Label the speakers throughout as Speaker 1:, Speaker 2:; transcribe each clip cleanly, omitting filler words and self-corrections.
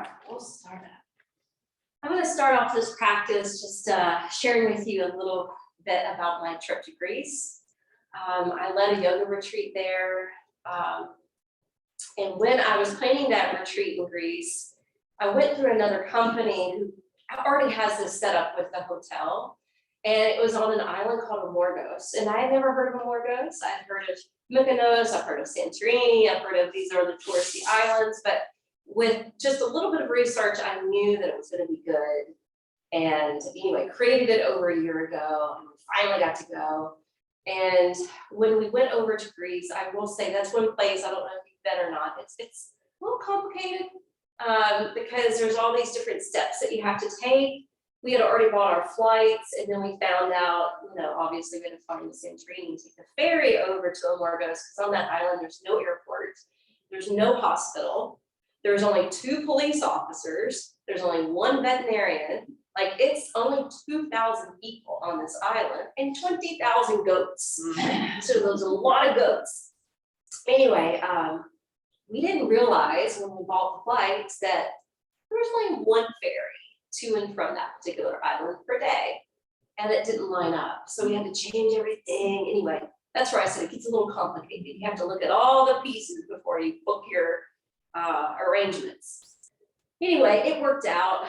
Speaker 1: right, we'll start up. I'm going to start off this practice just sharing with you a little bit about my trip to Greece. I led a yoga retreat there. And when I was planning that retreat in Greece, I went through another company who already has this set up with the hotel. And it was on an island called Amorgos. And I had never heard of Amorgos. I had heard of Mykonos, I've heard of Santorini, I've heard of these are the touristy islands, but with just a little bit of research, I knew that it was going to be good. And anyway, created it over a year ago, and we finally got to go. And when we went over to Greece, I will say that's one place, I don't know if you've been or not, it's a little complicated because there's all these different steps that you have to take. We had already bought our flights, and then we found out, obviously we had to find the Santorini and take the ferry over to Amorgos, because on that island, there's no airport, there's no hospital, there's only 2 police officers, there's only 1 veterinarian, like it's only 2,000 people on this island and 20,000 goats. So there's a lot of goats. Anyway, we didn't realize when we bought the flights that there was only 1 ferry to and from that particular island per day, and it didn't line up. So we had to change everything. Anyway, that's where I said it gets a little complicated. You have to look at all the pieces before you book your arrangements. Anyway, it worked out.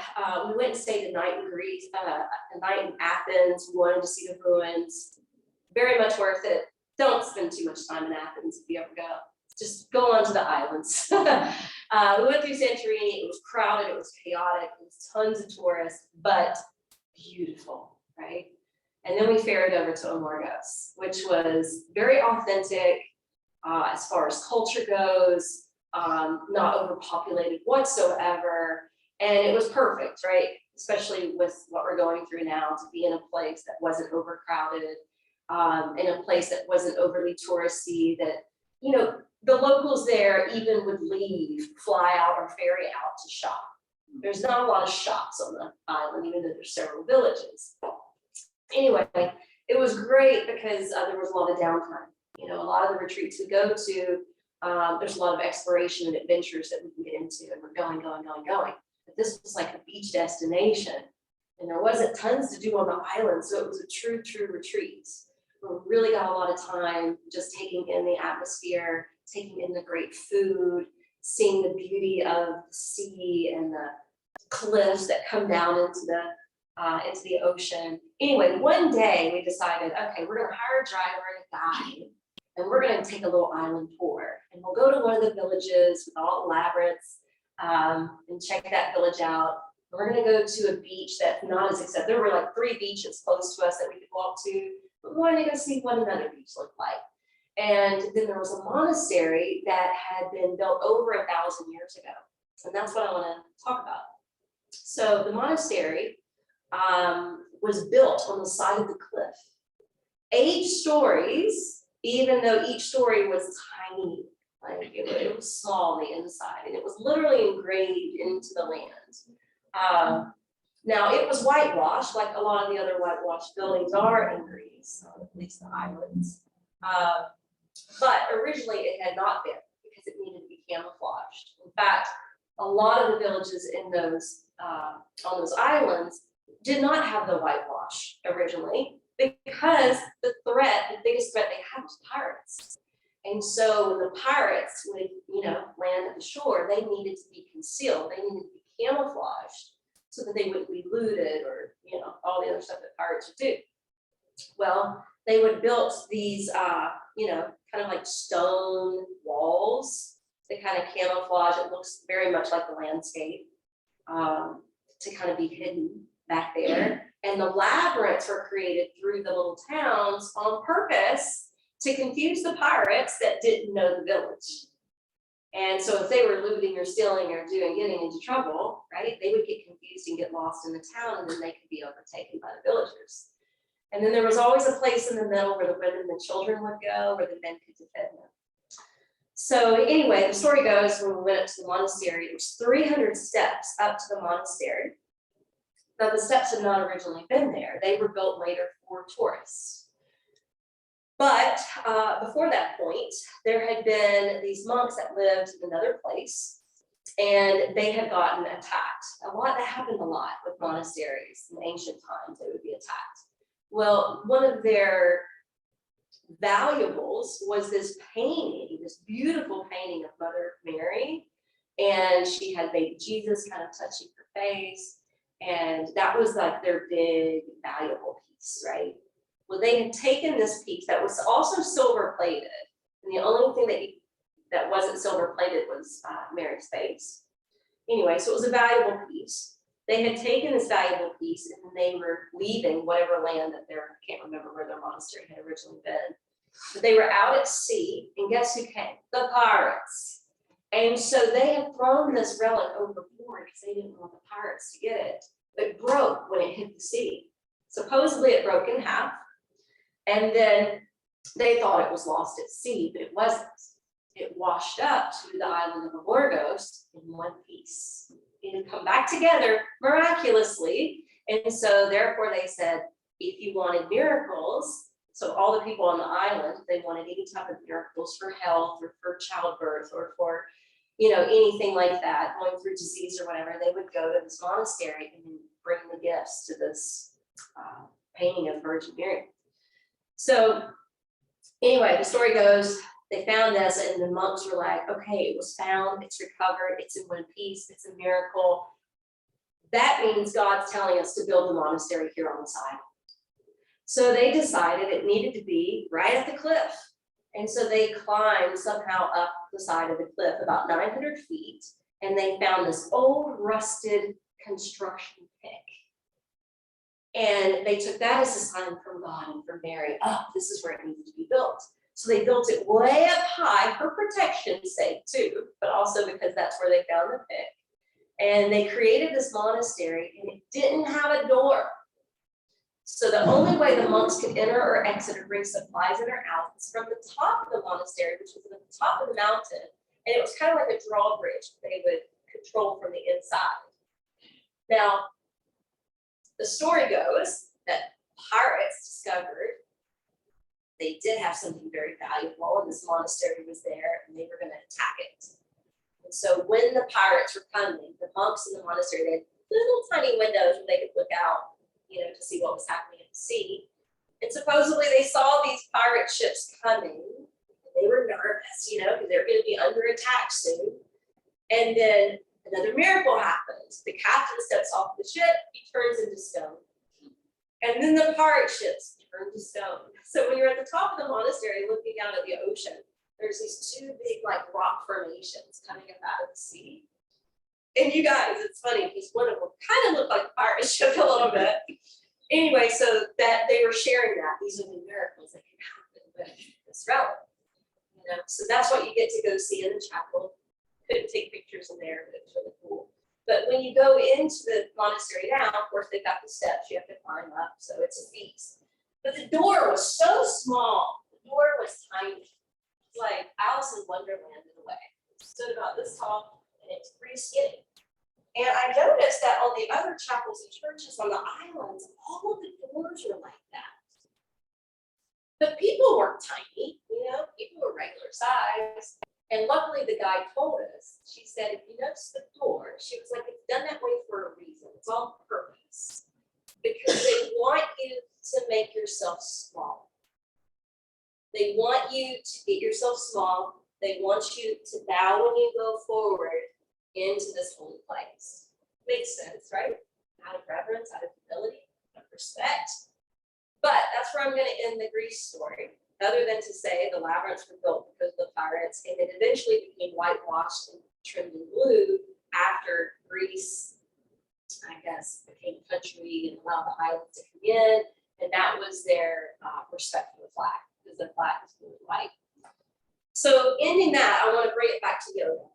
Speaker 1: We went and stayed a night in Greece, a night in Athens. We wanted to see the ruins. Very much worth it. Don't spend too much time in Athens if you ever go. Just go on to the islands. We went through Santorini. It was crowded. It was chaotic. It was tons of tourists, but beautiful, right? And then we ferried over to Amorgos, which was very authentic as far as culture goes, not overpopulated whatsoever. And it was perfect, right? Especially with what we're going through now, to be in a place that wasn't overcrowded, in a place that wasn't overly touristy, that, the locals there even would fly out or ferry out to shop. There's not a lot of shops on the island, even though there's several villages. Anyway, it was great because there was a lot of downtime. A lot of the retreats we go to, there's a lot of exploration and adventures that we can get into, and we're going. But this was like a beach destination, and there wasn't tons to do on the island, so it was a true retreat. We really got a lot of time just taking in the atmosphere, taking in the great food, seeing the beauty of the sea and the cliffs that come down into the ocean. Anyway, one day we decided, okay, we're gonna hire a driver and a guide, and we're gonna take a little island tour. And we'll go to one of the villages with all the labyrinths and check that village out. We're gonna go to a beach that's not as accepted. There were like 3 beaches close to us that we could walk to, but we wanted to go see what another beach looked like. And then there was a monastery that had been built over 1,000 years ago. And that's what I want to talk about. So the monastery was built on the side of the cliff. 8 stories, even though each story was tiny, like it was small on the inside, and it was literally engraved into the land. Now it was whitewashed, like a lot of the other whitewashed buildings are in Greece, at least the islands. But originally it had not been, because it needed to be camouflaged. In fact, a lot of the villages in those on those islands did not have the whitewash originally, because the biggest threat they had was pirates. And so when the pirates would, land at the shore, they needed to be concealed. They needed to be camouflaged so that they wouldn't be looted or, all the other stuff that pirates would do. Well, they would build these, kind of like stone walls that kind of camouflage. It looks very much like the landscape to kind of be hidden back there. And the labyrinths were created through the little towns on purpose to confuse the pirates that didn't know the village. And so if they were looting or stealing or getting into trouble, right, they would get confused and get lost in the town, and then they could be overtaken by the villagers. And then there was always a place in the middle where the women and the children would go, where the men could defend them. So anyway, the story goes, when we went up to the monastery, it was 300 steps up to the monastery. Now the steps had not originally been there. They were built later for tourists. But before that point, there had been these monks that lived in another place, and they had gotten attacked. That happened a lot with monasteries in ancient times, they would be attacked. Well, one of their valuables was this painting, this beautiful painting of Mother Mary, and she had baby Jesus kind of touching her face, and that was like their big valuable piece, right? Well, they had taken this piece that was also silver plated, and the only thing that wasn't silver plated was Mary's face. Anyway, so it was a valuable piece. They had taken this valuable piece and they were leaving whatever land that I can't remember where their monastery had originally been. But they were out at sea, and guess who came? The pirates. And so they had thrown this relic overboard because they didn't want the pirates to get it. It broke when it hit the sea. Supposedly it broke in half. And then they thought it was lost at sea, but it wasn't. It washed up to the island of Amorgos in one piece. It had come back together miraculously. And so therefore they said, if you wanted miracles, so all the people on the island, they wanted any type of miracles for health or for childbirth or for, anything like that, going through disease or whatever, they would go to this monastery and bring the gifts to this painting of Virgin Mary. So anyway, the story goes, they found this and the monks were like, okay, it was found, it's recovered, it's in one piece, it's a miracle. That means God's telling us to build a monastery here on this island. So they decided it needed to be right at the cliff. And so they climbed somehow up the side of the cliff about 900 feet, and they found this old rusted construction pick. And they took that as a sign from God and from Mary, this is where it needed to be built. So they built it way up high for protection's sake too, but also because that's where they found the pick. And they created this monastery, and it didn't have a door. So the only way the monks could enter or exit or bring supplies in or out was from the top of the monastery, which was at the top of the mountain. And it was kind of like a drawbridge they would control from the inside. Now, the story goes that pirates discovered they did have something very valuable, and this monastery was there, and they were going to attack it. And so when the pirates were coming, the monks in the monastery, they had little tiny windows where they could look out, to see what was happening at the sea. And supposedly they saw these pirate ships coming. And they were nervous, because they were going to be under attack soon. And then another miracle happens. The captain steps off the ship, he turns into stone. And then the pirate ships turn to stone. So when you're at the top of the monastery looking out at the ocean, there's these two big rock formations coming up out of the sea. And you guys, it's funny because one of them kind of looked like a pirate ship a little bit. Anyway, so that they were sharing that. These are the miracles that can happen with this relic. So that's what you get to go see in the chapel. Couldn't take pictures in there, but it was really cool. But when you go into the monastery now, of course, they've got the steps you have to climb up, so it's a feat. But the door was so small. The door was tiny. It's like Alice in Wonderland in a way. It stood about this tall, and it's pretty skinny. And I noticed that on the other chapels and churches on the islands, all of the doors were like that. But people weren't tiny, people were regular size. And luckily the guide told us, she said, if you notice the door, she was like, it's done that way for a reason. It's on purpose. Because they want you to make yourself small. They want you to get yourself small. They want you to bow when you go forward into this holy place. Makes sense, right? Out of reverence, out of humility, out of respect. But that's where I'm going to end the Greece story. Other than to say the labyrinths were built because of the pirates, and it eventually became whitewashed and trimmed in blue after Greece, I guess, became a country and allowed the islands to come in, and that was their respect for the flag, because the flag is blue and white. So ending that, I want to bring it back to yoga,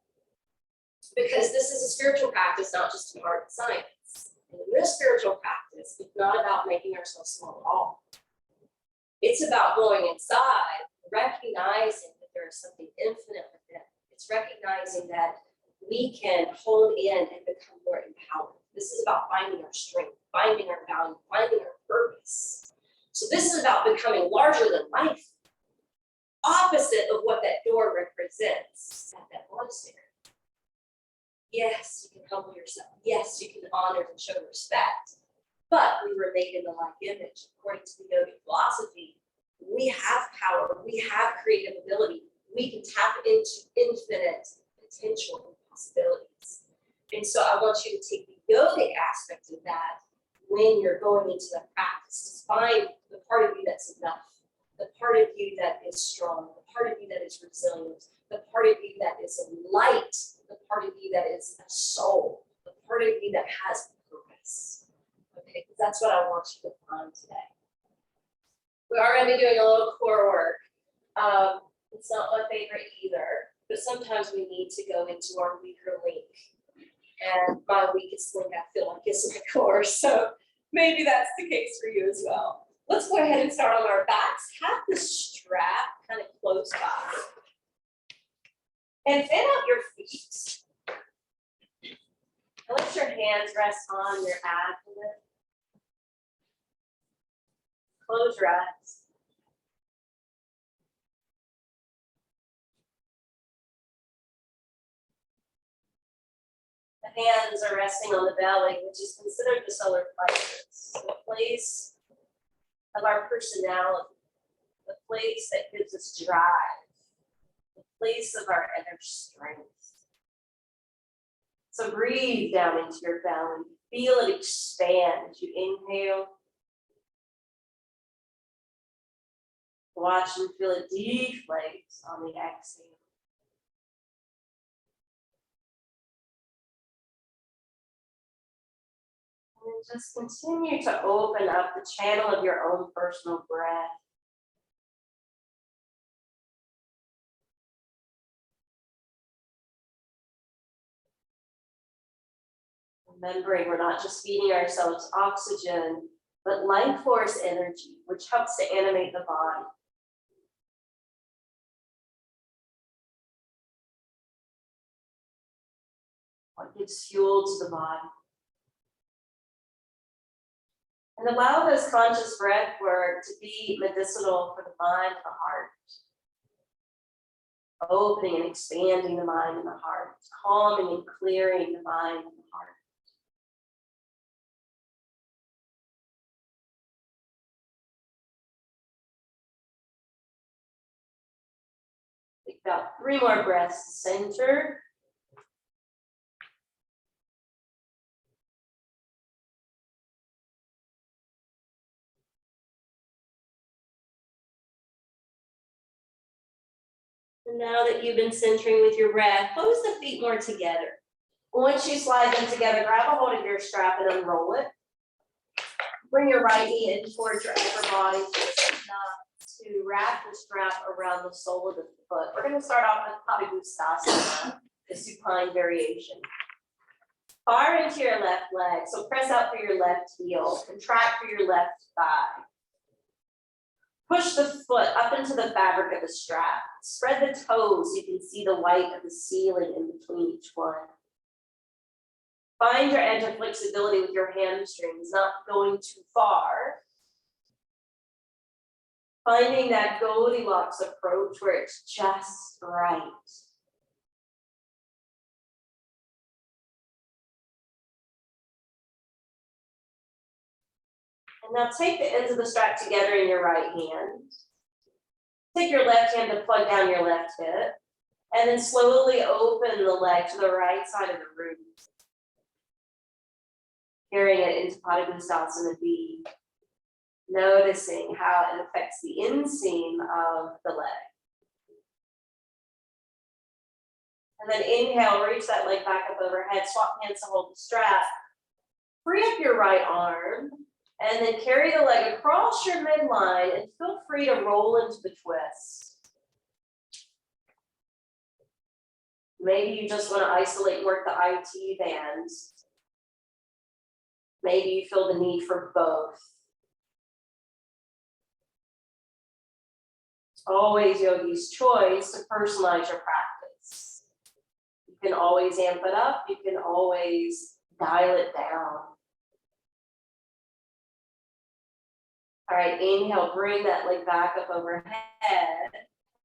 Speaker 1: because this is a spiritual practice, not just an art and science. And in this spiritual practice, it's not about making ourselves small at all. It's about going inside, recognizing that there is something infinite within. It's recognizing that we can hone in and become more empowered. This is about finding our strength, finding our value, finding our purpose. So this is about becoming larger than life, opposite of what that door represents at that monastery. Yes, you can humble yourself. Yes, you can honor and show respect. But we were made in the like image. According to the yogic philosophy, we have power, we have creative ability, we can tap into infinite potential and possibilities. And so I want you to take the yogic aspect of that when you're going into the practice, to find the part of you that's enough, the part of you that is strong, the part of you that is resilient, the part of you that is light, the part of you that is a soul, the part of you that has purpose. Okay, because that's what I want you to find today. We are going to be doing a little core work. It's not my favorite either, but sometimes we need to go into our weaker link. And my weakest link, I feel like, is the core. So maybe that's the case for you as well. Let's go ahead and start on our backs. Have the strap kind of close by. And fan out your feet. And let your hands rest on your abdomen. Close your eyes. The hands are resting on the belly, which is considered the solar plexus, the place of our personality, the place that gives us drive, the place of our inner strength. So breathe down into your belly. Feel it expand as you inhale. Watch and feel it deflate on the exhale. And just continue to open up the channel of your own personal breath. Remembering we're not just feeding ourselves oxygen, but life force energy, which helps to animate the body. What gives fuel to the body. And allow this conscious breath work to be medicinal for the mind and the heart. Opening and expanding the mind and the heart. Calming and clearing the mind and the heart. Take about 3 more breaths to center. And now that you've been centering with your breath, close the feet more together. Once you slide them together, grab a hold of your strap and unroll it. Bring your right knee in towards your upper body to wrap the strap around the sole of the foot. We're going to start off with Padangusthasana, the supine variation. Far into your left leg, so press out for your left heel, contract for your left thigh. Push the foot up into the fabric of the strap. Spread the toes so you can see the white of the ceiling in between each one. Find your edge of flexibility with your hamstrings, not going too far. Finding that Goldilocks approach where it's just right. And now take the ends of the strap together in your right hand. Take your left hand to plug down your left hip. And then slowly open the leg to the right side of the root. Carrying it into Padangusthasana B. Noticing how it affects the inseam of the leg. And then inhale, reach that leg back up overhead, swap hands to hold the strap. Free up your right arm, and then carry the leg across your midline, and feel free to roll into the twist. Maybe you just want to isolate and work the IT bands. Maybe you feel the need for both. It's always yogi's choice to personalize your practice. You can always amp it up, you can always dial it down. All right, inhale, bring that leg back up overhead.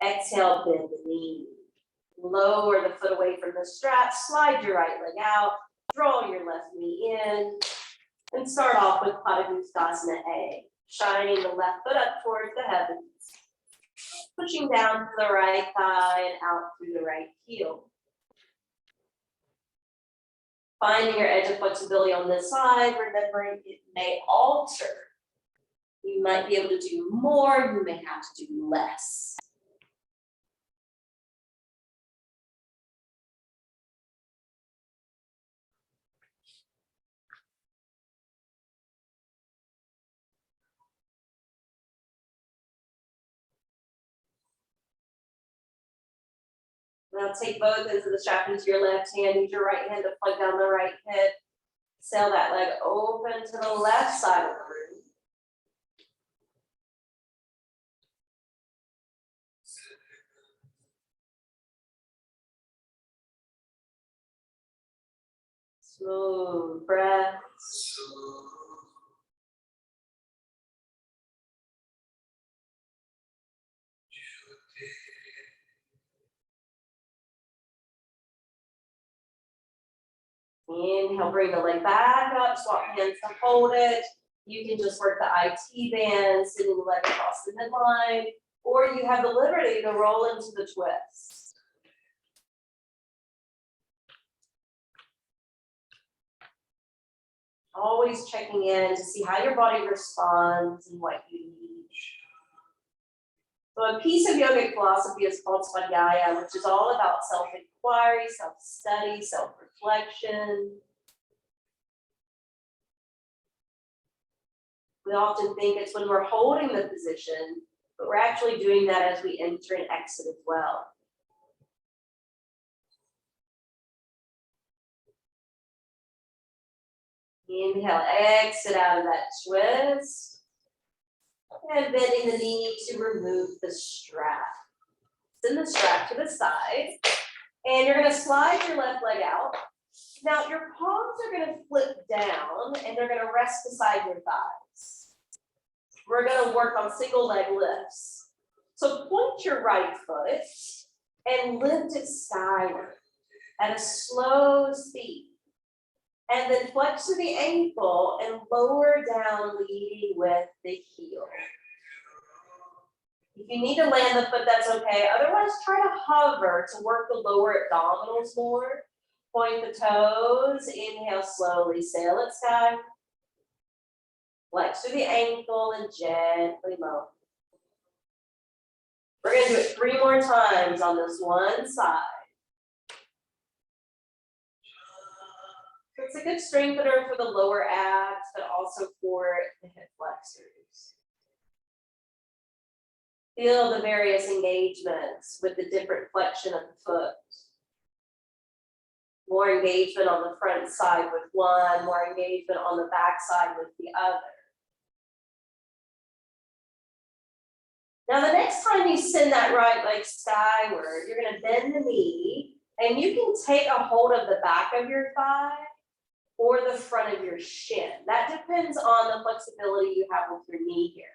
Speaker 1: Exhale, bend the knee. Lower the foot away from the strap, slide your right leg out, draw your left knee in, and start off with Padangusthasana A, shining the left foot up towards the heavens, pushing down to the right thigh and out through the right heel. Finding your edge of flexibility on this side, remembering it may alter. You might be able to do more, you may have to do less. Now take both ends of the strap into your left hand, use your right hand to plug down the right hip. Sail that leg open to the left side of the room. Smooth breaths. Inhale, bring the leg back up, swap hands to hold it. You can just work the IT band, sitting the leg across the midline, or you have the liberty to roll into the twist. Always checking in to see how your body responds and what you need. So a piece of yogic philosophy is called Svadhyaya, which is all about self-inquiry, self-study, self-reflection. We often think it's when we're holding the position, but we're actually doing that as we enter and exit as well. Inhale, exit out of that twist. And bending the knee to remove the strap. Send the strap to the side. And you're gonna slide your left leg out. Now your palms are gonna flip down and they're gonna rest beside your thighs. We're gonna work on single leg lifts. So point your right foot and lift it skyward at a slow speed. And then flex to the ankle and lower down, leading with the heel. If you need to land the foot, that's okay. Otherwise, try to hover to work the lower abdominals more. Point the toes, inhale slowly, sail it sky. Flex to the ankle and gently lower. We're gonna do it 3 more times on this one side. It's a good strengthener for the lower abs, but also for the hip flexors. Feel the various engagements with the different flexion of the foot. More engagement on the front side with one, more engagement on the back side with the other. Now the next time you send that right leg skyward, you're gonna bend the knee, and you can take a hold of the back of your thigh or the front of your shin. That depends on the flexibility you have with your knee here.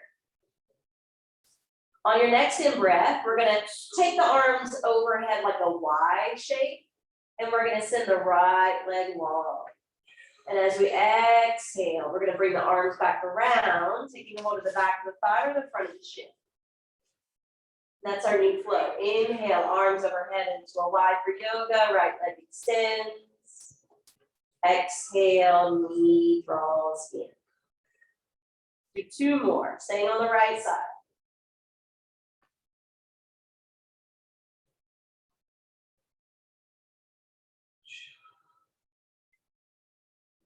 Speaker 1: On your next in breath, we're gonna take the arms overhead like a Y shape, and we're gonna send the right leg long. And as we exhale, we're gonna bring the arms back around, taking hold of the back of the thigh or the front of the shin. That's our new flow. Inhale, arms overhead into a Y for yoga, right leg extends. Exhale, knee draws in. Do 2 more, staying on the right side.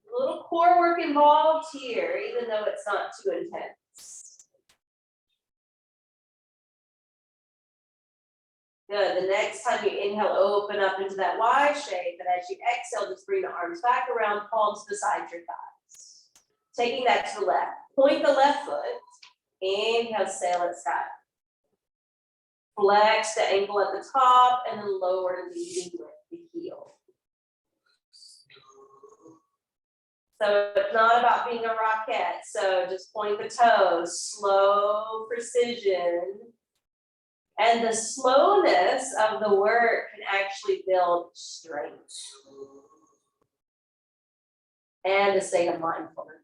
Speaker 1: A little core work involved here, even though it's not too intense. Good, the next time you inhale, open up into that Y shape, and as you exhale, just bring the arms back around, palms beside your thighs. Taking that to the left, point the left foot, inhale, sail it sky. Flex the ankle at the top, and then lower, leading with the heel. So it's not about being a rocket, so just point the toes, slow precision. And the slowness of the work can actually build strength and a state of mindfulness.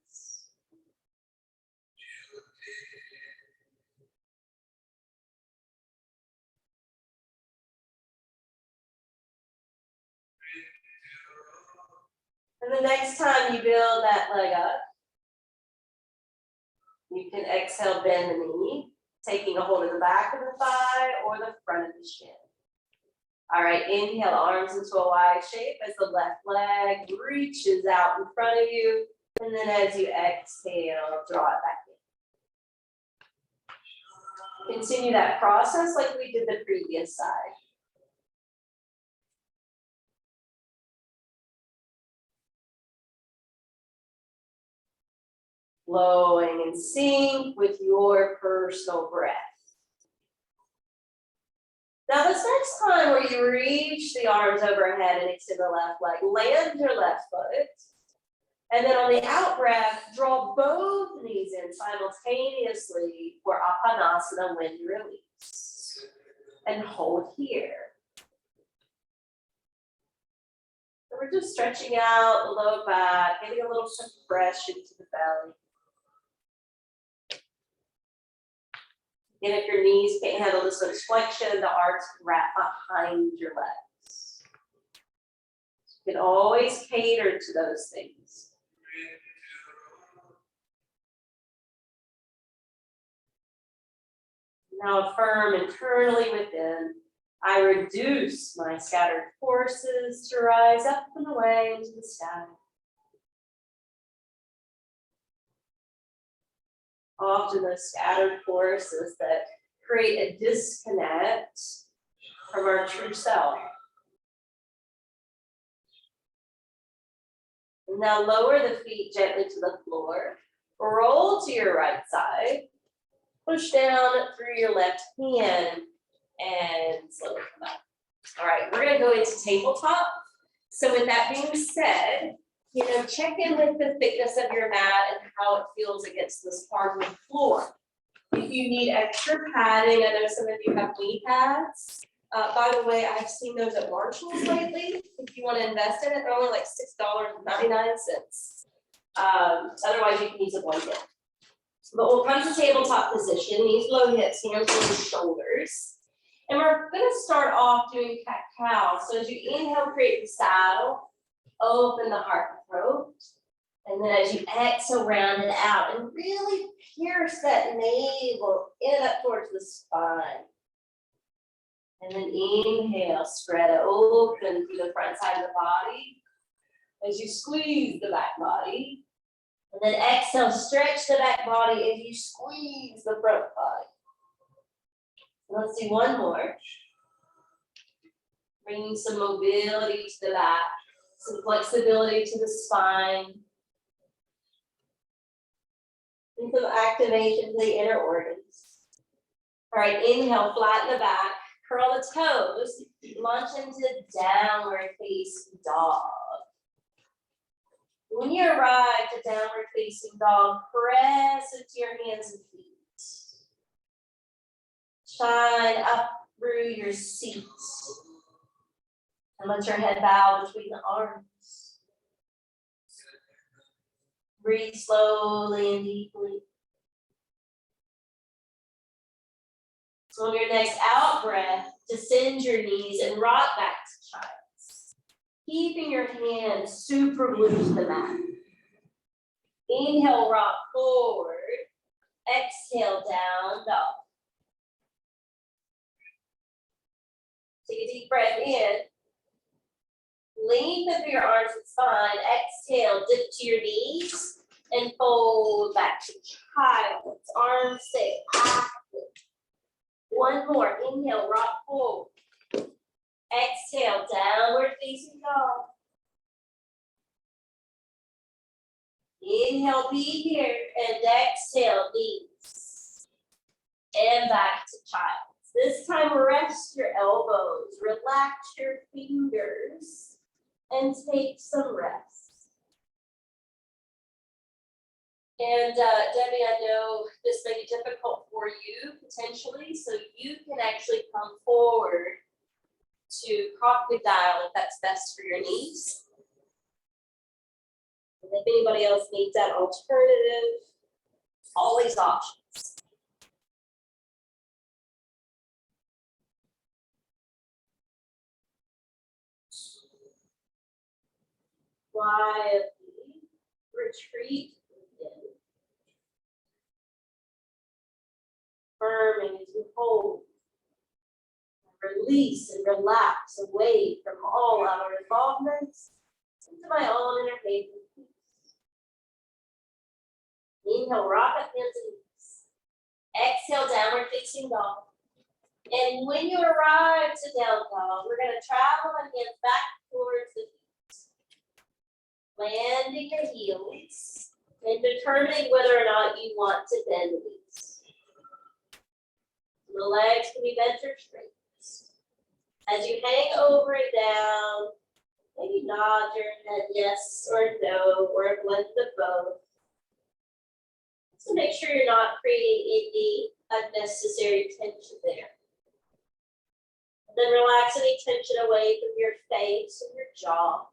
Speaker 1: And the next time you build that leg up, you can exhale, bend the knee, taking a hold of the back of the thigh or the front of the shin. All right, inhale, arms into a wide shape as the left leg reaches out in front of you. And then as you exhale, draw it back in. Continue that process like we did the previous side. Flowing in sync with your personal breath. Now this next time where you reach the arms overhead and extend the left leg, land your left foot. And then on the out breath, draw both knees in simultaneously for Apanasana wind release. And hold here. So we're just stretching out the low back, getting a little compression to the belly. Again, if your knees can't handle this flexion, the arms can wrap behind your legs. You can always cater to those things. Now affirm internally within, I reduce my scattered forces to rise up and away into the sky. Often those scattered forces that create a disconnect from our true self. And now lower the feet gently to the floor. Roll to your right side. Push down through your left hand and slowly come up. All right, we're gonna go into tabletop. So with that being said, check in with the thickness of your mat and how it feels against this hardwood floor. If you need extra padding, I know some of you have knee pads. By the way, I've seen those at Marshalls lately. If you want to invest in it, they're only like $6.99. Otherwise, you can use a blanket. But we'll come to tabletop position, knees below hips, hands below shoulders. And we're going to start off doing cat-cow. So as you inhale, create the saddle, open the heart and throat. And then as you exhale, round it out and really pierce that navel in and up towards the spine. And then inhale, spread it open through the front side of the body as you squeeze the back body. And then exhale, stretch the back body as you squeeze the front body. Let's do one more. Bringing some mobility to the back, some flexibility to the spine, and some activation to the inner organs. All right, inhale, flatten the back, curl the toes, launch into downward facing dog. When you arrive to downward facing dog, press into your hands and feet. Shine up through your seat. And let your head bow between the arms. Breathe slowly and deeply. So on your next out breath, descend your knees and rock back to child's. Keeping your hands super glued to the mat. Inhale, rock forward. Exhale, down dog. Take a deep breath in. Lengthen through your arms and spine. Exhale, dip to your knees and fold back to child's. Arms stay active. One more. Inhale, rock forward. Exhale, downward facing dog. Inhale, be here, and exhale, knees. And back to child's. This time, rest your elbows, relax your fingers, and take some rest. And Debbie, I know this may be difficult for you potentially, so you can actually come forward to crocodile if that's best for your knees. And if anybody else needs that alternative, always options. Quietly retreat within. Firming as you hold. Release and relax away from all outer involvements into my own inner faith and peace. Inhale, rock up hands and knees. Exhale, downward facing dog. And when you arrive to down dog, we're going to travel and hands back towards the feet. Landing your heels and determining whether or not you want to bend the knees. The legs can be bent or straight. As you hang over and down, maybe nod your head yes or no, or a blend of both. So make sure you're not creating any unnecessary tension there. And then relax any tension away from your face and your jaw.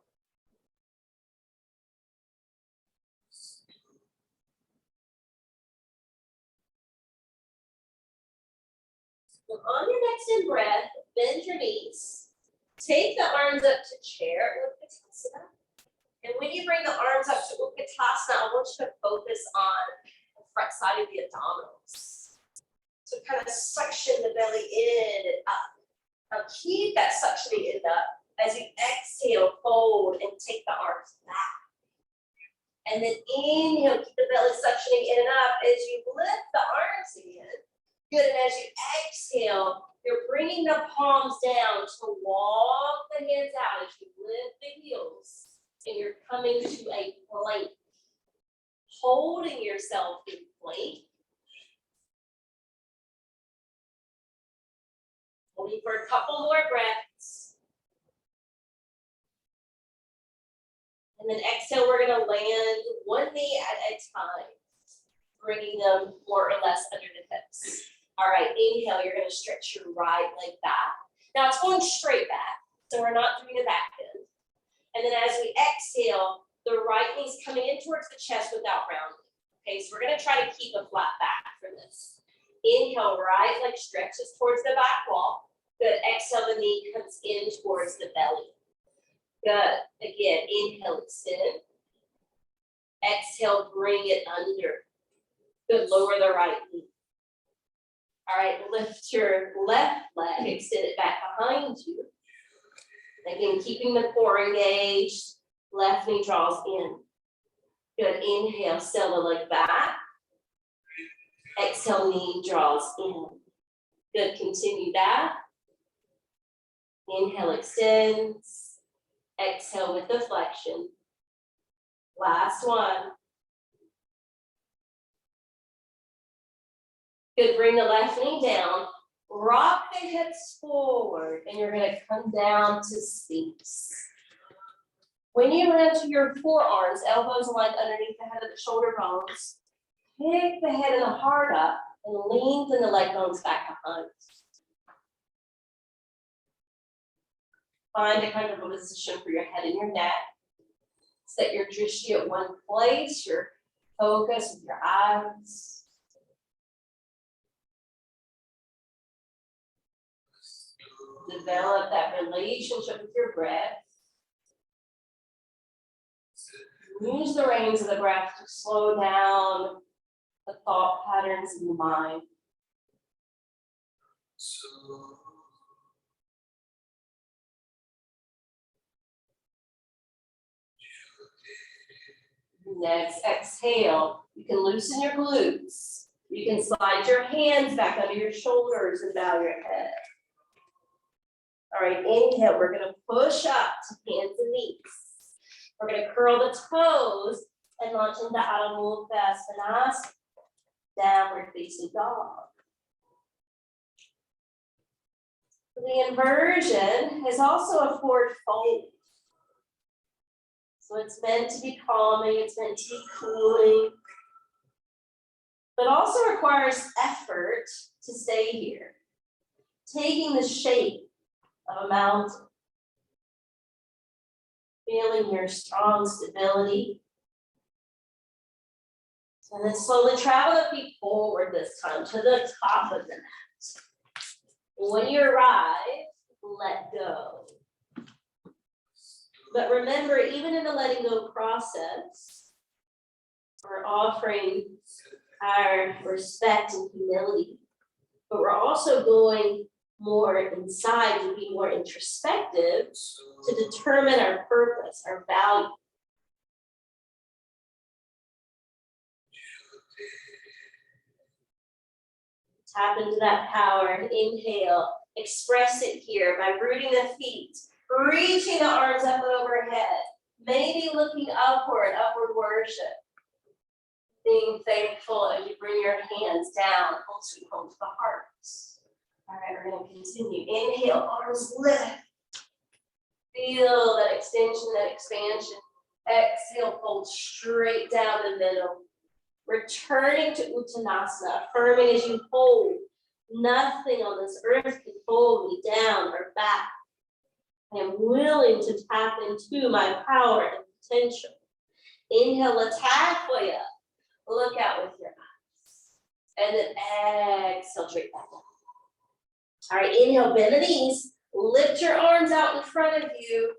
Speaker 1: So on your next in breath, bend your knees. Take the arms up to chair, Utkatasana. And when you bring the arms up to Utkatasana, I want you to focus on the front side of the abdominals. So kind of suction the belly in and up. Now keep that suctioning in up. As you exhale, fold and take the arms back. And then inhale, keep the belly suctioning in and up as you lift the arms again. Good, and as you exhale, you're bringing the palms down to walk the hands out as you lift the heels. And you're coming to a plank. Holding yourself in plank. Holding for a couple more breaths. And then exhale, we're going to land one knee at a time, bringing them more or less under the hips. All right, inhale, you're going to stretch your right leg back. Now it's going straight back, so we're not doing a back bend. And then as we exhale, the right knee's coming in towards the chest without rounding. Okay, so we're going to try to keep a flat back for this. Inhale, right leg stretches towards the back wall. Good, exhale, the knee comes in towards the belly. Good, again, inhale, extend. Exhale, bring it under. Good, lower the right knee. All right, lift your left leg, extend it back behind you. Again, keeping the core engaged, left knee draws in. Good, inhale, sail the leg back. Exhale, knee draws in. Good, continue that. Inhale, extends. Exhale with the flexion. Last one. Good, bring the left knee down, rock the hips forward, and you're gonna come down to Sphinx. When you land to your forearms, elbows aligned underneath the head of the shoulder bones, pick the head and the heart up and lengthen the leg bones back behind. Find a comfortable position for your head and your neck. Set your drishti at one place, your focus with your eyes. Develop that relationship with your breath. Use the reins of the breath to slow down the thought patterns in the mind. Next, exhale. You can loosen your glutes. You can slide your hands back under your shoulders and bow your head. All right, inhale, we're gonna push up to hands and knees. We're gonna curl the toes and launch into Adho Mukha Svanasana, downward facing dog. The inversion is also a forward fold. So it's meant to be calming, it's meant to be cooling. but also requires effort to stay here, taking the shape of a mountain, feeling your strong stability. And then slowly travel the feet forward this time to the top of the mat. When you arrive, let go. But remember, even in the letting go process, we're offering our respect and humility, but we're also going more inside to be more introspective to determine our purpose, our value. Tap into that power, inhale, express it here by rooting the feet, reaching the arms up and overhead, maybe looking upward worship. Being thankful as you bring your hands down, hold sweet home to the heart. All right, we're gonna continue. Inhale, arms lift. Feel that extension, that expansion. Exhale, fold straight down the middle. Returning to Uttanasana, affirming as you hold. Nothing on this earth can hold me down or back. I am willing to tap into my power and potential. Inhale, let's halfway up. Look out with your eyes. And then exhale, straight back down. All right, inhale, bend the knees. Lift your arms out in front of you.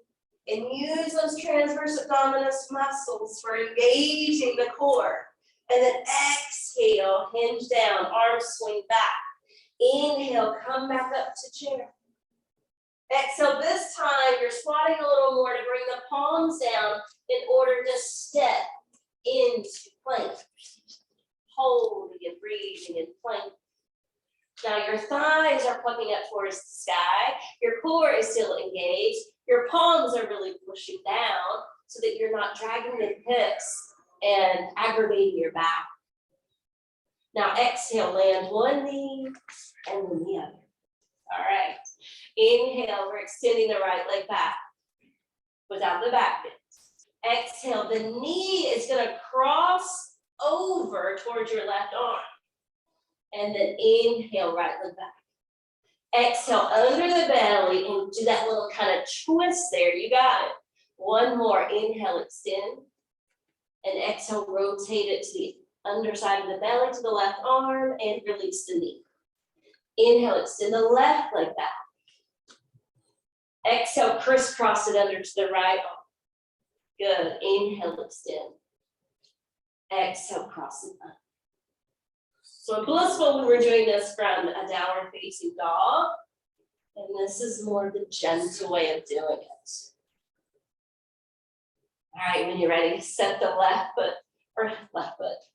Speaker 1: And use those transverse abdominis muscles for engaging the core. And then exhale, hinge down, arms swing back. Inhale, come back up to chair. Exhale, this time you're squatting a little more to bring the palms down in order to step into plank. Holding and breathing in plank. Now your thighs are plucking up towards the sky. Your core is still engaged. Your palms are really pushing down so that you're not dragging the hips and aggravating your back. Now exhale, land one knee and then the other. All right. Inhale, we're extending the right leg back without the back bend. Exhale, the knee is gonna cross over towards your left arm. And then inhale, right leg back. Exhale, under the belly and do that little kind of twist there. You got it. One more, inhale, extend. And exhale, rotate it to the underside of the belly to the left arm and release the knee. Inhale, extend the left leg back. Exhale, crisscross it under to the right arm. Good. Inhale, extend. Exhale, cross it up. So in Blissful, we were doing this from a downward facing dog. And this is more the gentle way of doing it. All right, when you're ready, set the left foot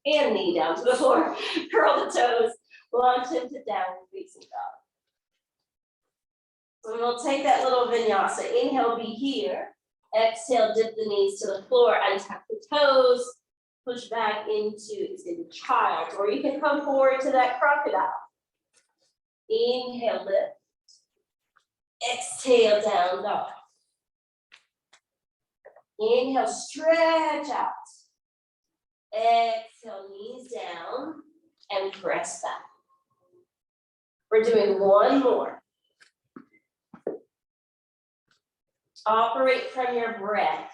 Speaker 1: and knee down to the floor. Curl the toes, launch into downward facing dog. So we'll take that little vinyasa. Inhale, be here. Exhale, dip the knees to the floor, untap the toes, push back into extended child, or you can come forward to that crocodile. Inhale, lift. Exhale, down dog. Inhale, stretch out. Exhale, knees down and press back. We're doing one more. Operate from your breath.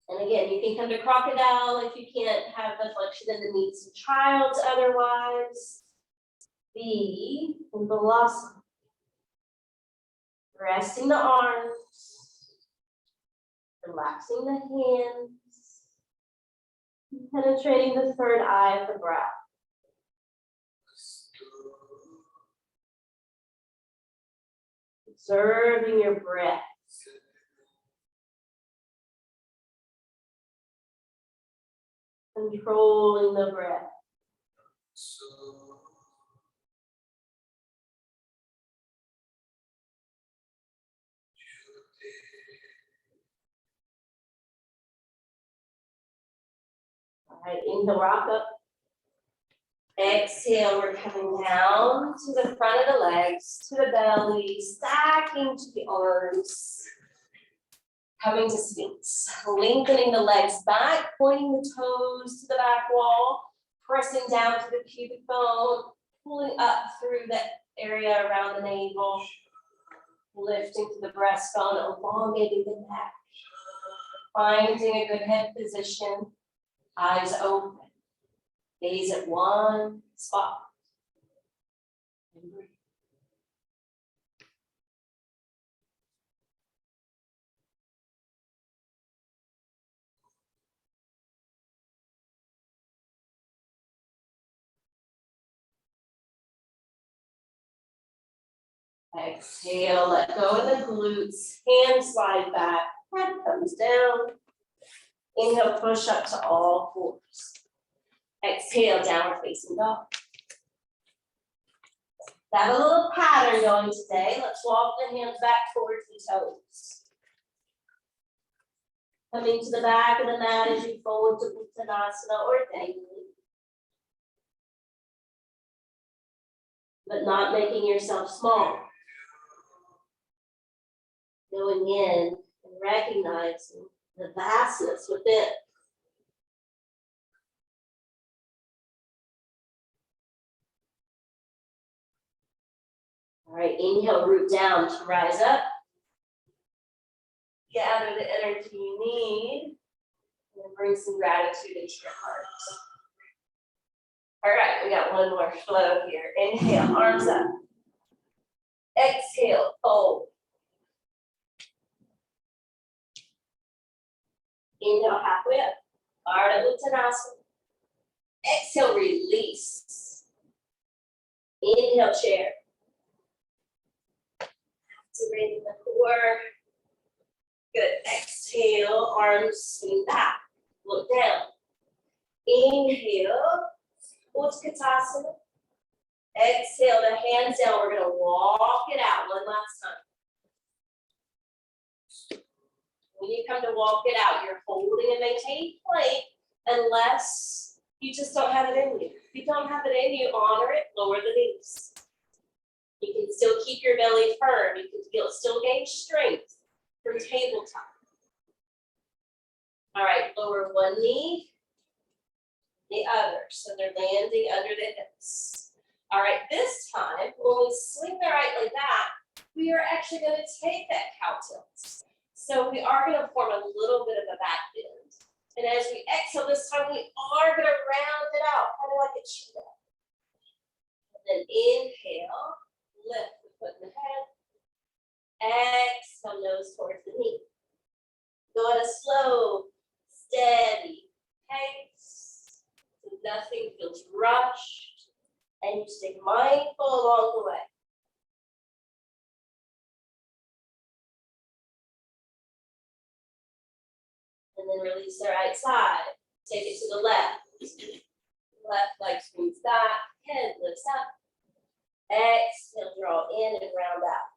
Speaker 1: And again, you can come to crocodile if you can't have the flexion in the knees and child's otherwise. Be in Balasana. Resting the arms, relaxing the hands, penetrating the third eye of the brow. Observing your breath. Controlling the breath. All right, inhale, rock up. Exhale, we're coming down to the front of the legs, to the belly, stacking to the arms. Coming to Sphinx, lengthening the legs back, pointing the toes to the back wall, pressing down to the pubic bone, pulling up through the area around the navel, lifting to the breastbone, elongating the neck, finding a good head position, eyes open, gaze at one spot. And breathe. Exhale, let go of the glutes, hands slide back, head comes down. Inhale, push up to all fours. Exhale, downward facing dog. Got a little pattern going today. Let's walk the hands back towards the toes. Coming to the back of the mat as you fold to Uttanasana or dangling. But not making yourself small. Going in and recognizing the vastness within. All right, inhale, root down to rise up. Gather the energy you need. And bring some gratitude into your heart. All right, we got one more flow here. Inhale, arms up. Exhale, fold. Inhale, halfway up. Ardha Uttanasana. Exhale, release. Inhale, chair. Activating the core. Good. Exhale, arms swing back. Look down. Inhale, Utkatasana. Exhale, the hands down. We're going to walk it out one last time. When you come to walk it out, you're holding and maintaining plank unless you just don't have it in you. If you don't have it in you, honor it, lower the knees. You can still keep your belly firm. You can still gain strength from tabletop. All right, lower one knee, the other. So they're landing under the hips. All right, this time, when we swing the right leg back, we are actually going to take that cow tilt. So we are going to form a little bit of a back bend. And as we exhale this time, we are going to round it out, kind of like a cheetah. And then inhale, lift the foot in the head. Exhale, nose towards the knee. Go at a slow, steady pace. So nothing feels rushed. And you stay mindful along the way. And then release the right side. Take it to the left. Left leg swings back, head lifts up. Exhale, draw in and round out.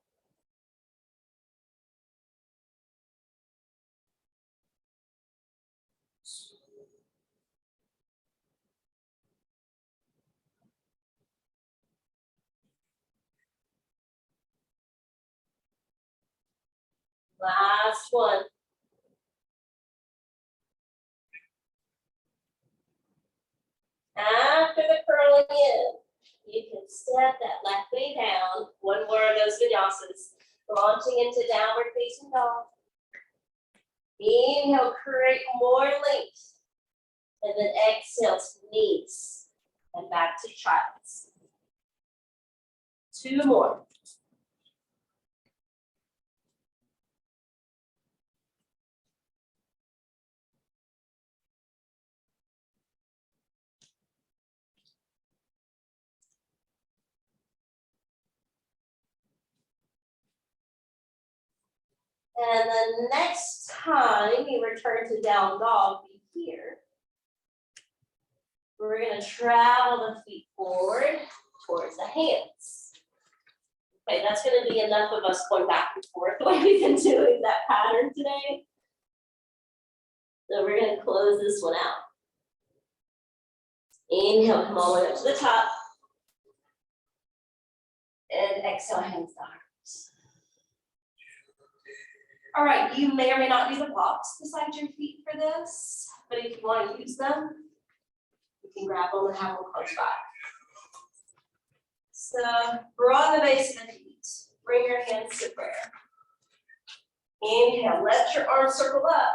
Speaker 1: Last one. After the curling in, you can step that left knee down. One more of those vinyasas. Launching into downward facing dog. Inhale, create more length. And then exhale to knees. And back to child's. Two more. And the next time you return to down dog, be here. We're going to travel the feet forward towards the hands. Okay, that's going to be enough of us going back and forth the way we've been doing that pattern today. So we're going to close this one out. Inhale, come all the way up to the top. And exhale, hands down. All right, you may or may not need the blocks beside your feet for this, but if you want to use them, you can grab them and have them close by. So broaden the base of the feet. Bring your hands to prayer. Inhale, let your arms circle up,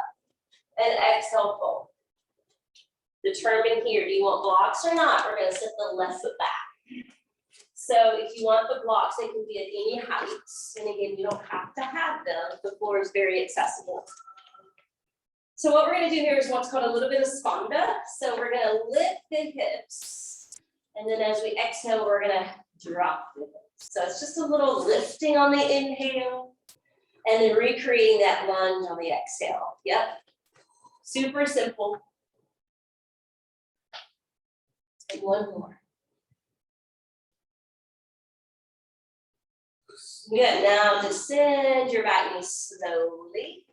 Speaker 1: and exhale, fold. Determine here, do you want blocks or not? We're gonna set the left foot back. So if you want the blocks, they can be at any height. And again, you don't have to have them. The floor is very accessible. So what we're gonna do here is what's called a little bit of spanda. So we're gonna lift the hips. And then as we exhale, we're gonna drop the hips. So it's just a little lifting on the inhale. And then recreating that lunge on the exhale. Yep. Super simple. And one more. Good, now descend your back knee slowly.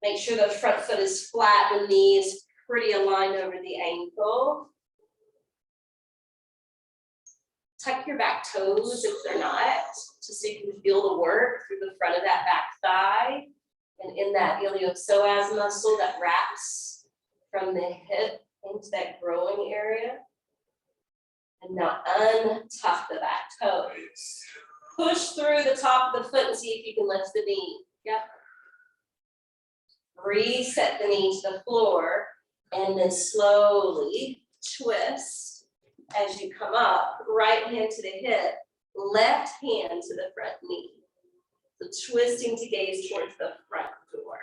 Speaker 1: Make sure the front foot is flat, the knee is pretty aligned over the ankle. Tuck your back toes if they're not, just so you can feel the work through the front of that back thigh and in that iliopsoas muscle that wraps from the hip into that growing area. And now untuck the back toes. Push through the top of the foot and see if you can lift the knee. Yep. Reset the knee to the floor and then slowly twist as you come up. Right hand to the hip, left hand to the front knee. So twisting to gaze towards the front door.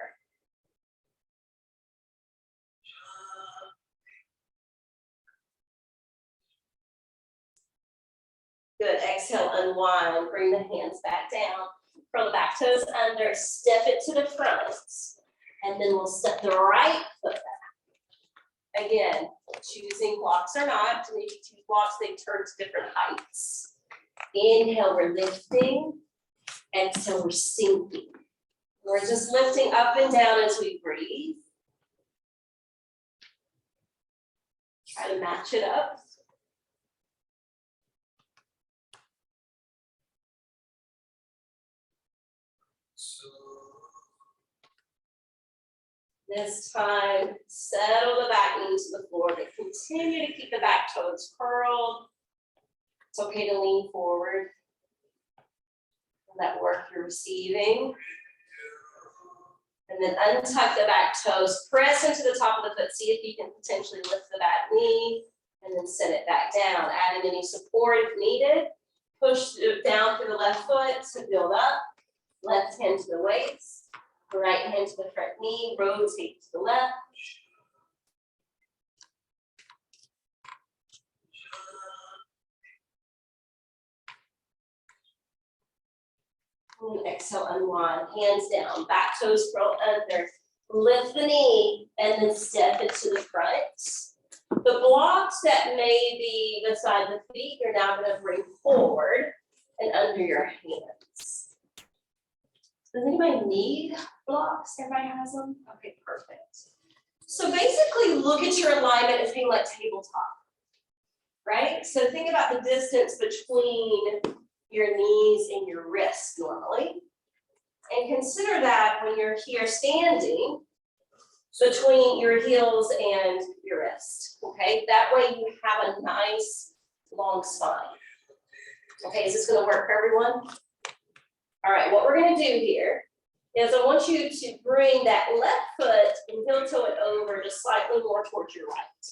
Speaker 1: Good, exhale, unwind, bring the hands back down, curl the back toes under, step it to the front, and then we'll step the right foot back. Again, choosing blocks or not, and if you choose blocks, they turn to different heights. Inhale, we're lifting, exhale, we're sinking. We're just lifting up and down as we breathe. Try to match it up. This time, settle the back knee to the floor, but continue to keep the back toes curled. It's okay to lean forward. That work you're receiving. And then untuck the back toes, press into the top of the foot, see if you can potentially lift the back knee, and then send it back down. Adding any support if needed. Push down through the left foot to build up. Left hand to the waist. Right hand to the front knee, rotate to the left. And exhale, unwind, hands down, back toes curl under. Lift the knee and then step it to the front. The blocks that may be beside the feet, you're now going to bring forward and under your hands. Does anybody need blocks? Everybody has them? Okay, perfect. So basically look at your alignment as being like tabletop, right? So think about the distance between your knees and your wrists normally. And consider that when you're here standing between your heels and your wrist, okay? That way you have a nice long spine. Okay, is this gonna work for everyone? All right, what we're gonna do here is I want you to bring that left foot and heel toe it over just slightly more towards your right.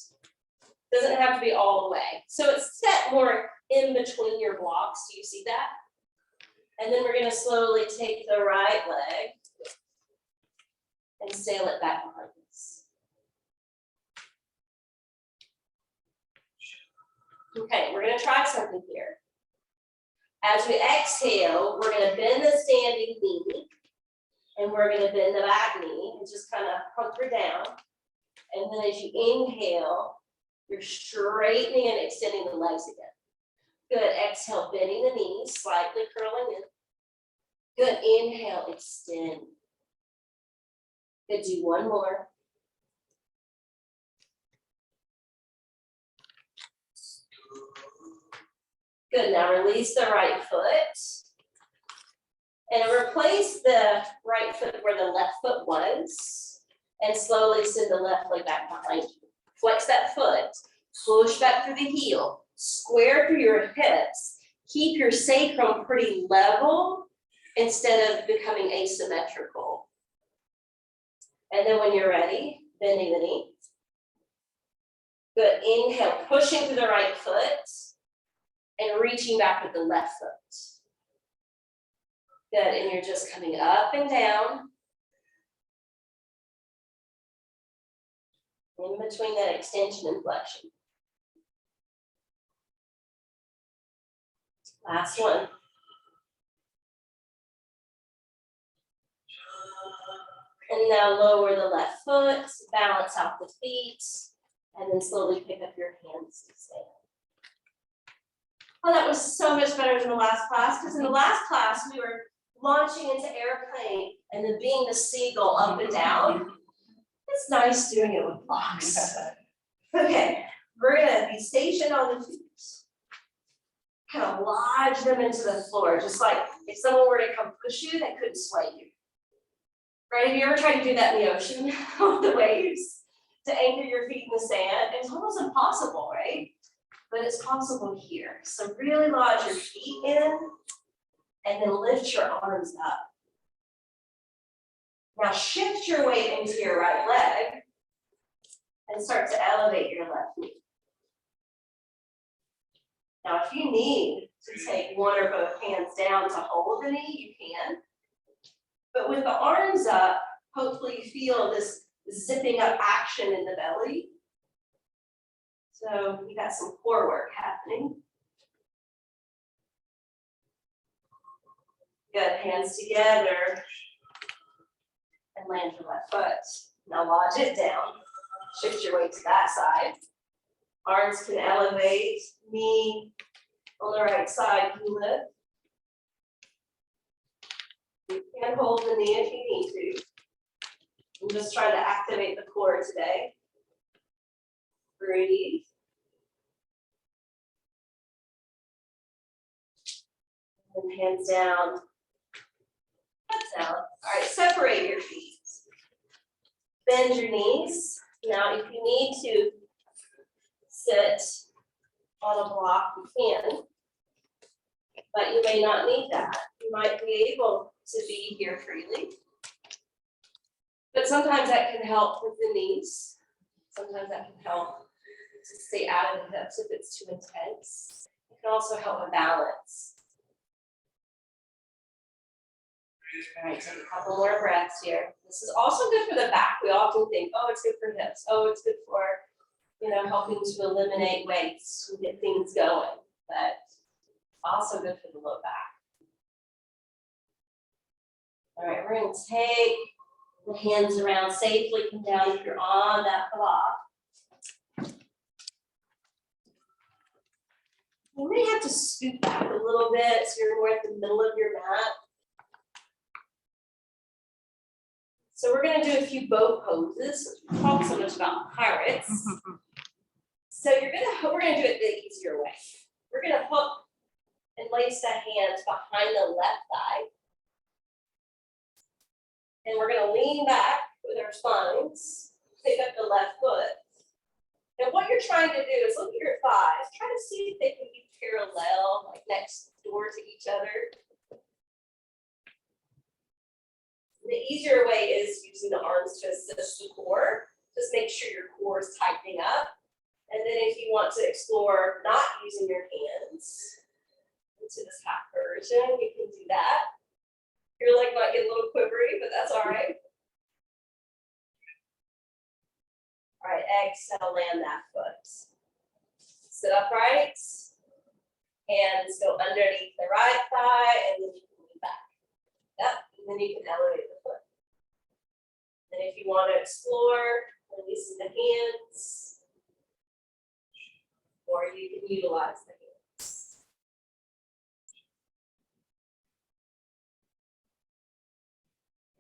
Speaker 1: Doesn't have to be all the way. So it's set more in between your blocks. Do you see that? And then we're gonna slowly take the right leg and sail it back behind us. Okay, we're gonna try something here. As we exhale, we're gonna bend the standing knee and we're gonna bend the back knee and just kind of hunker down. And then as you inhale, you're straightening and extending the legs again. Good, exhale, bending the knees, slightly curling in. Good, inhale, extend. Good, do one more. Good, now release the right foot. And replace the right foot where the left foot was, and slowly send the left leg back behind you. Flex that foot, push back through the heel, square through your hips, keep your sacrum pretty level instead of becoming asymmetrical. And then when you're ready, bending the knee. Good, inhale, pushing through the right foot and reaching back with the left foot. Good, and you're just coming up and down. In between that extension and flexion. Last one. And now lower the left foot, balance out the feet, and then slowly pick up your hands to stand. Oh, that was so much better than the last class, because in the last class, we were launching into airplane and then being the seagull up and down. It's nice doing it with blocks. Okay, we're gonna be stationed on the feet. Kind of lodge them into the floor, just like if someone were to come push you, they couldn't sway you. Right, have you ever tried to do that in the ocean with the waves? To anchor your feet in the sand? It's almost impossible, right? But it's possible here. So really lodge your feet in and then lift your arms up. Now shift your weight into your right leg and start to elevate your left knee. Now, if you need to take one or both hands down to hold the knee, you can. But with the arms up, hopefully you feel this zipping up action in the belly. So you got some core work happening. Good, hands together. And land your left foot. Now lodge it down. Shift your weight to that side. Arms can elevate. Knee on the right side can lift. You can hold the knee if you need to. I'm just trying to activate the core today. Breathe. And hands down. That's out. All right, separate your feet. Bend your knees. Now, if you need to sit on a block, you can. But you may not need that. You might be able to be here freely. But sometimes that can help with the knees. Sometimes that can help to stay out of the hips if it's too intense. It can also help with balance. All right, take a couple more breaths here. This is also good for the back. We often think, oh, it's good for hips. Oh, it's good for, helping to eliminate weights and get things going. But also good for the low back. All right, we're going to take the hands around safely. Come down if you're on that block. You may have to scoot back a little bit so you're more at the middle of your mat. So we're going to do a few boat poses. We talk so much about pirates. So we're going to do it the easier way. We're going to hook and lace the hands behind the left thigh. And we're going to lean back with our spines, pick up the left foot. And what you're trying to do is look at your thighs, try to see if they can be parallel, like next door to each other. The easier way is using the arms to assist the core. Just make sure your core is tightening up. And then if you want to explore not using your hands into this half version, you can do that. Your leg might get a little quivery, but that's all right. All right, exhale, land that foot. Sit upright. Hands go underneath the right thigh, and then you can lean back. Yep, and then you can elevate the foot. And if you want to explore, releasing the hands, or you can utilize the hands.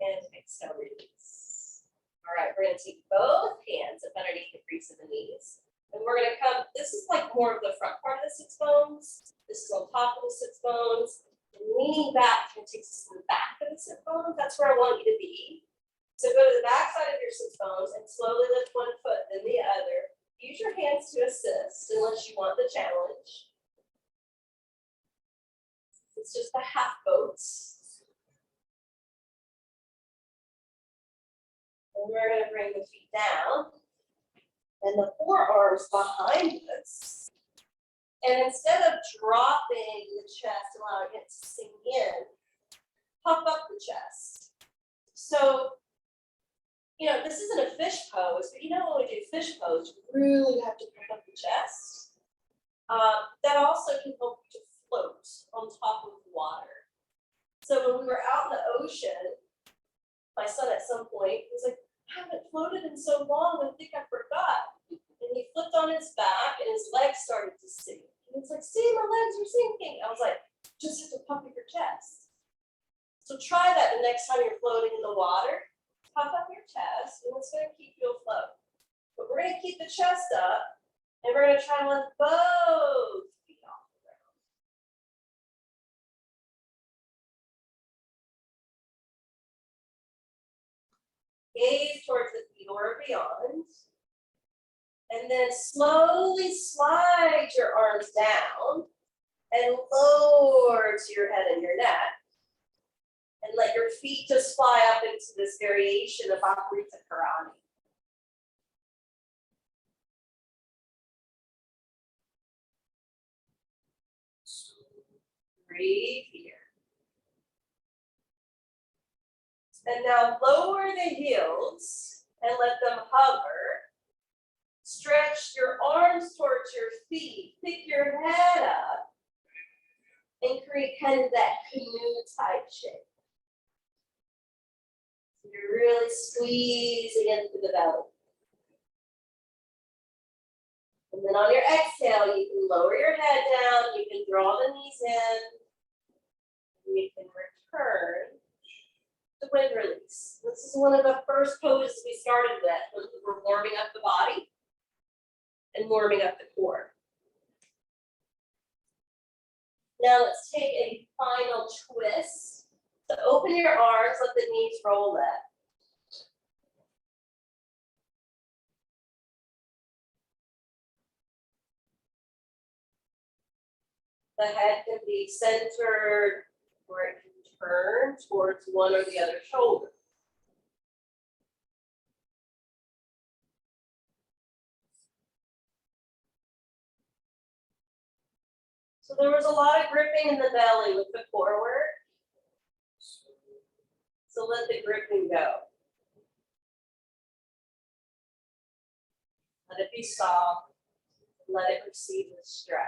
Speaker 1: And exhale, release. All right, we're going to take both hands up underneath the crease of the knees. And we're going to come, this is like more of the front part of the sits bones. This is on top of the sits bones. And leaning back kind of takes us to the back of the sit bones. That's where I want you to be. So go to the back side of your sit bones and slowly lift one foot, then the other. Use your hands to assist unless you want the challenge. It's just the half boats. And we're going to bring the feet down and the forearms behind us. And instead of dropping the chest, allowing it to sink in, puff up the chest. So, you know, this isn't a fish pose, but you know when we do fish pose, you really have to puff up the chest. That also can help you to float on top of water. So when we were out in the ocean, my son at some point was like, I haven't floated in so long, I think I forgot. And he flipped on his back and his legs started to sink. And it's like, see, my legs are sinking. I was like, just have to puff up your chest. So try that the next time you're floating in the water. Puff up your chest, and it's going to keep you afloat. But we're going to keep the chest up, and we're going to try to lift both feet off the ground. Gaze towards the feet or beyond. And then slowly slide your arms down and lower to your head and your neck. And let your feet just fly up into this variation of Aparita Karani. Breathe here. And now lower the heels and let them hover. Stretch your arms towards your feet. Pick your head up and create kind of that canoe type shape. So you're really squeezing into the belly. And then on your exhale, you can lower your head down. You can draw the knees in. And you can return to wind release. This is one of the first poses we started with when we were warming up the body and warming up the core. Now let's take a final twist. So open your arms, let the knees roll up. The head can be centered or it can turn towards one or the other shoulder. So there was a lot of gripping in the belly with the core work. So let the gripping go. Let it be soft. Let it receive the stretch.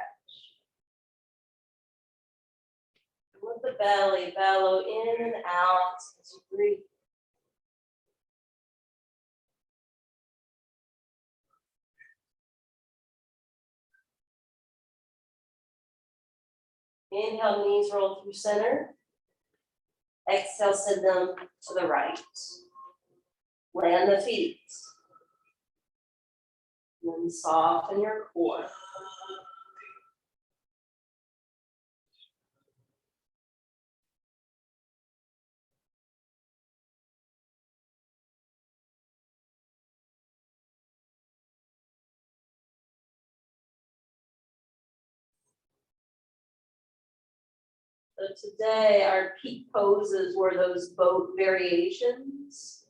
Speaker 1: And let the belly bellow in and out as you breathe. Inhale, knees roll through center. Exhale, send them to the right. Land the feet. And then soften your core. So today, our peak poses were those boat variations.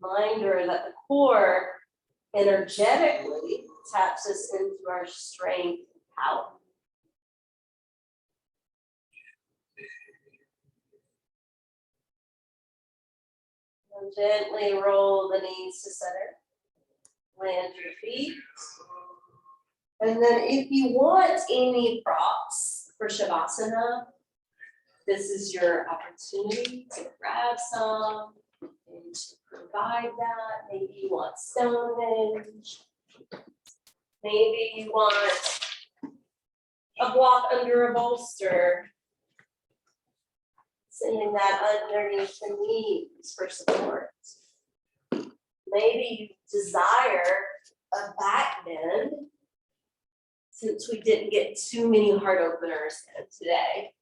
Speaker 1: Reminder that the core energetically taps us into our strength and power. And gently roll the knees to center. Land your feet. And then if you want any props for Shavasana, this is your opportunity to grab some and to provide that. Maybe you want Stonehenge. Maybe you want a block under a bolster. Sending that underneath the knees for support. Maybe you desire a back bend, since we didn't get too many heart openers in today.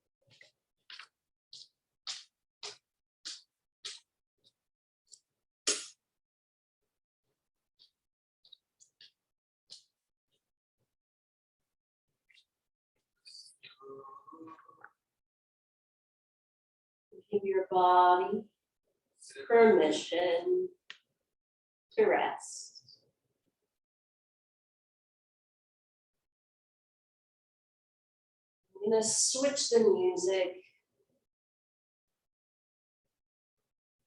Speaker 1: Give your body permission to rest. I'm going to switch the music.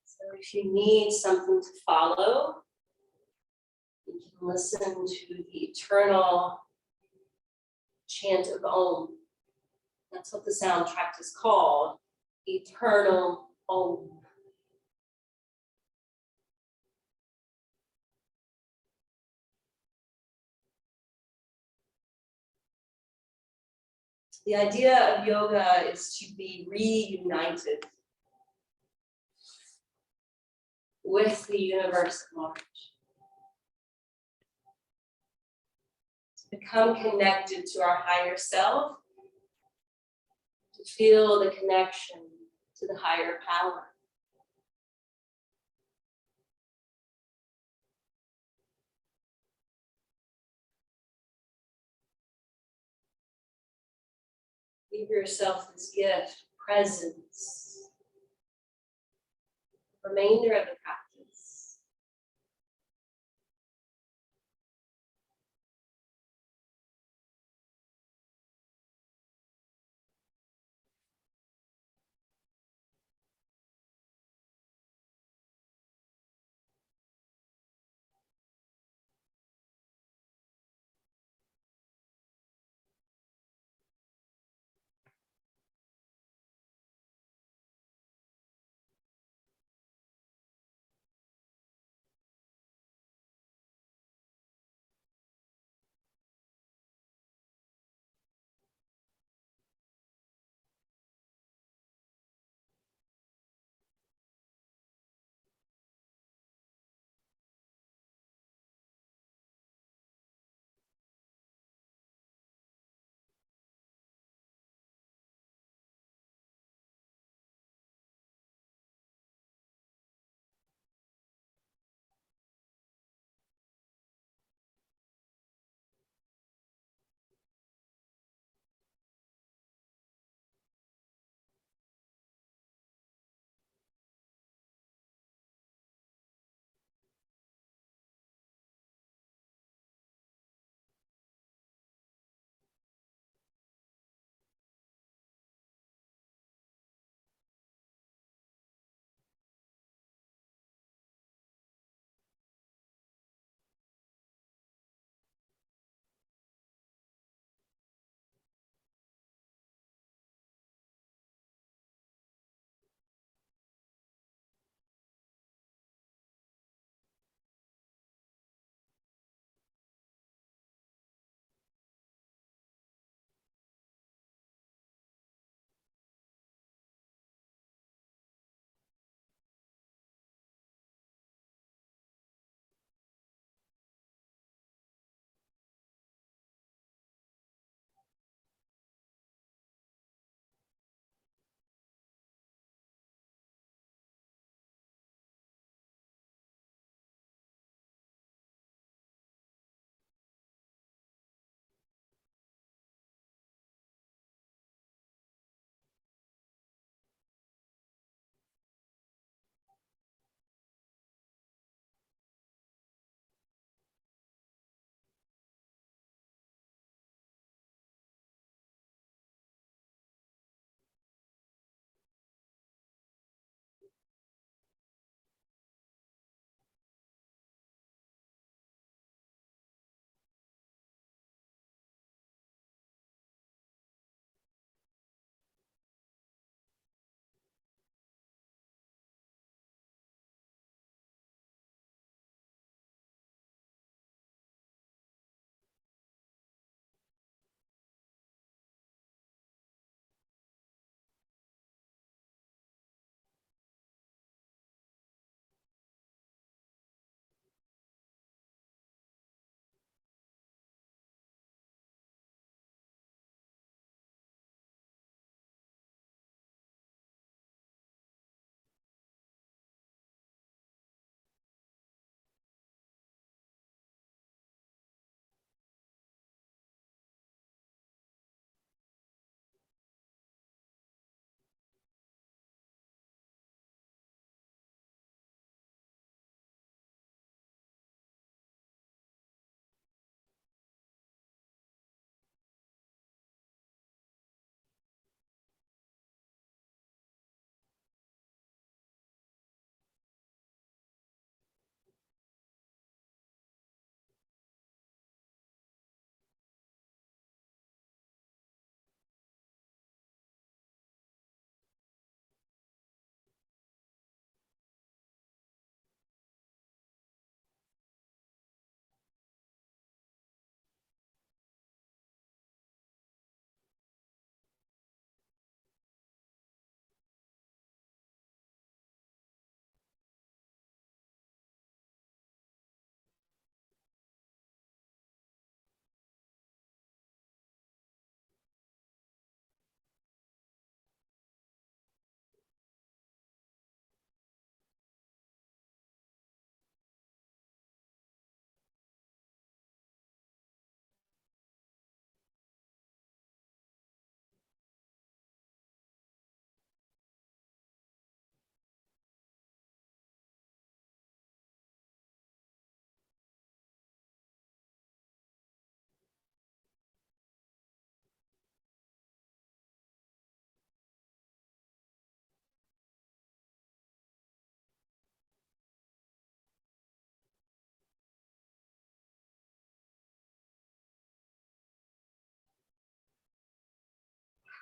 Speaker 1: So if you need something to follow, you can listen to the eternal chant of Om. That's what the soundtrack is called, Eternal Om. The idea of yoga is to be reunited with the universe at large. To become connected to our higher self, to feel the connection to the higher power. Give yourself this gift, presence, the remainder of the practice.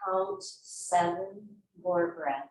Speaker 1: count 7 more breaths.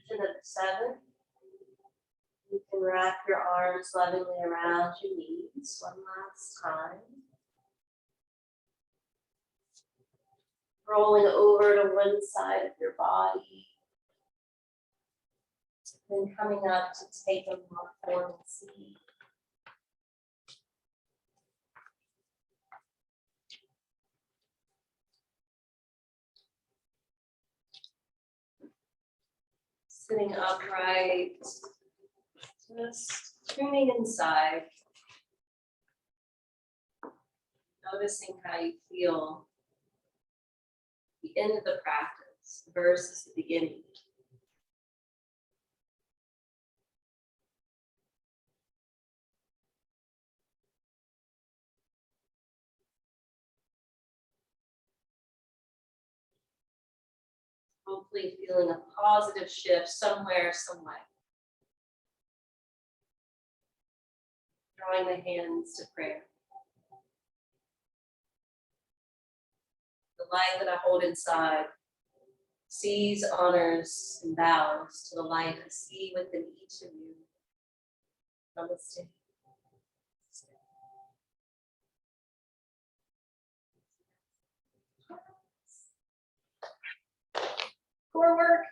Speaker 1: Conclusion of the 7. You can wrap your arms lovingly around your knees one last time. Rolling over to one side of your body. Then coming up to take a more forward seat. Sitting upright, just tuning inside. Noticing how you feel at the end of the practice versus the beginning. Hopefully feeling a positive shift somewhere, some way. Drawing the hands to prayer. The light that I hold inside sees, honors, and bows to the light I see within each of you. Namaste. Core work.